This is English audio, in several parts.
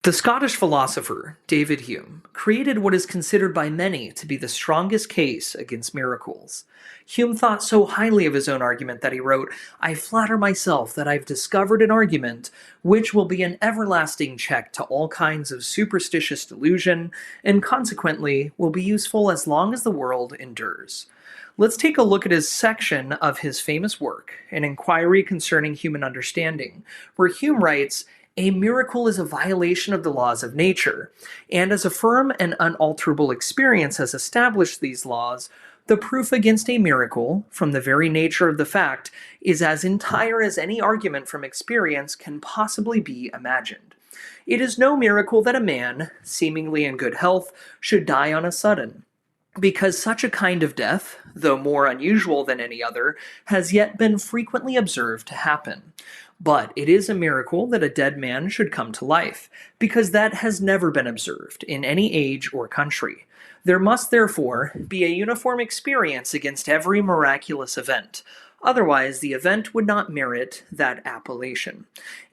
The Scottish philosopher David Hume created what is considered by many to be the strongest case against miracles. Hume thought so highly of his own argument that he wrote, "I flatter myself that I've discovered an argument which will be an everlasting check to all kinds of superstitious delusion, and consequently will be useful as long as the world endures." Let's take a look at his section of his famous work, An Enquiry Concerning Human Understanding, where Hume writes, "A miracle is a violation of the laws of nature, and as a firm and unalterable experience has established these laws, the proof against a miracle, from the very nature of the fact, is as entire as any argument from experience can possibly be imagined. It is no miracle that a man, seemingly in good health, should die on a sudden, because such a kind of death, though more unusual than any other, has yet been frequently observed to happen. But it is a miracle that a dead man should come to life, because that has never been observed in any age or country. There must therefore be a uniform experience against every miraculous event. Otherwise, the event would not merit that appellation.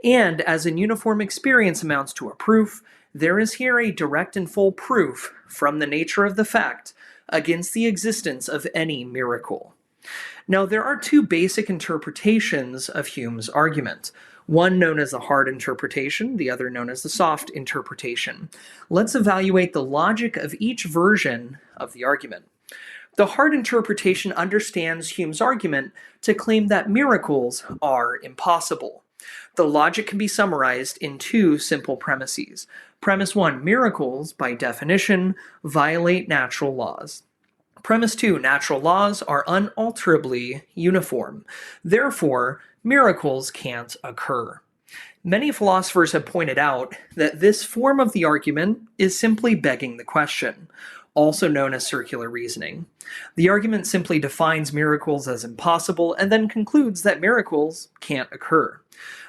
And as an uniform experience amounts to a proof, there is here a direct and full proof, from the nature of the fact, against the existence of any miracle." Now, there are two basic interpretations of Hume's argument, one known as the hard interpretation, the other known as the soft interpretation. Let's evaluate the logic of each version of the argument. The hard interpretation understands Hume's argument to claim that miracles are impossible. The logic can be summarized in two simple premises. Premise 1, miracles, by definition, violate natural laws. Premise 2, natural laws are unalterably uniform. Therefore, miracles can't occur. Many philosophers have pointed out that this form of the argument is simply begging the question, also known as circular reasoning. The argument simply defines miracles as impossible and then concludes that miracles can't occur.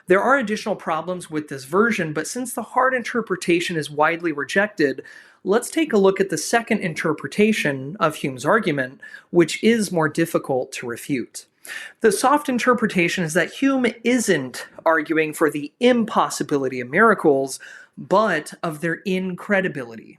There are additional problems with this version, but since the hard interpretation is widely rejected, let's take a look at the second interpretation of Hume's argument, which is more difficult to refute. The soft interpretation is that Hume isn't arguing for the impossibility of miracles, but of their incredibility.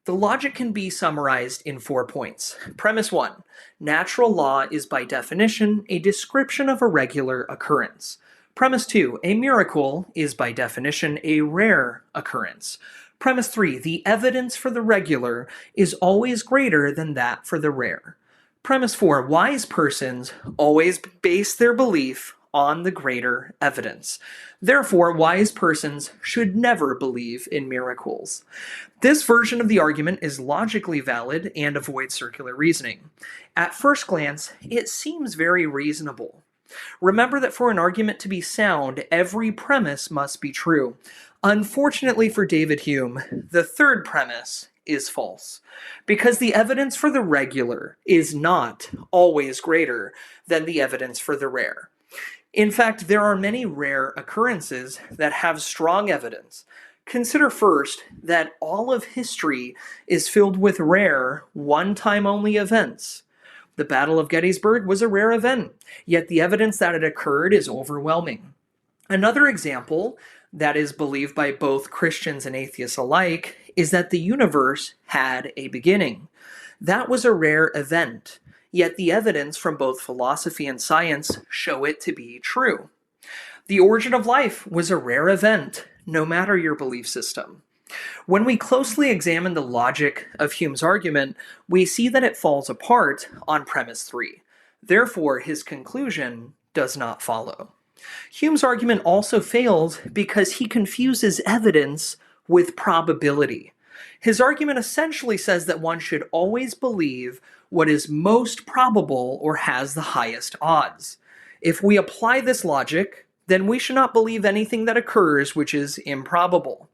The logic can be summarized in 4 points. Premise 1, natural law is by definition a description of a regular occurrence. Premise 2, a miracle is by definition a rare occurrence. Premise 3, the evidence for the regular is always greater than that for the rare. Premise 4, wise persons always base their belief on the greater evidence. Therefore, wise persons should never believe in miracles. This version of the argument is logically valid and avoids circular reasoning. At first glance, it seems very reasonable. Remember that for an argument to be sound, every premise must be true. Unfortunately for David Hume, the third premise is false, because the evidence for the regular is not always greater than the evidence for the rare. In fact, there are many rare occurrences that have strong evidence. Consider first that all of history is filled with rare, one-time-only events. The Battle of Gettysburg was a rare event, yet the evidence that it occurred is overwhelming. Another example that is believed by both Christians and atheists alike is that the universe had a beginning. That was a rare event, yet the evidence from both philosophy and science show it to be true. The origin of life was a rare event, no matter your belief system. When we closely examine the logic of Hume's argument, we see that it falls apart on premise 3. Therefore, his conclusion does not follow. Hume's argument also fails because he confuses evidence with probability. His argument essentially says that one should always believe what is most probable or has the highest odds. If we apply this logic, then we should not believe anything that occurs which is improbable.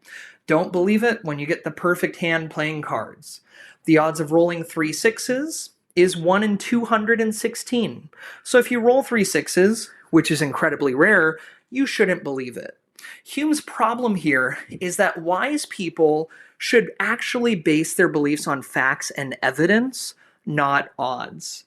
Don't believe it when you get the perfect hand playing cards. The odds of rolling 3 sixes is 1 in 216. So if you roll 3 sixes, which is incredibly rare, you shouldn't believe it. Hume's problem here is that wise people should actually base their beliefs on facts and evidence, not odds.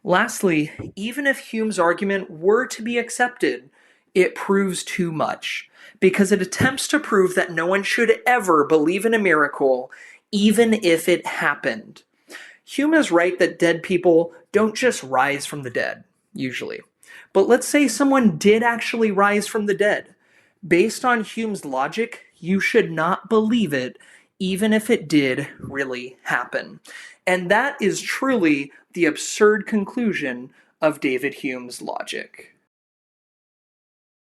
Lastly, even if Hume's argument were to be accepted, It proves too much, because it attempts to prove that no one should ever believe in a miracle, even if it happened. Hume is right that dead people don't just rise from the dead, usually. But let's say someone did actually rise from the dead. Based on Hume's logic, you should not believe it, even if it did really happen. And that is truly the absurd conclusion of David Hume's logic.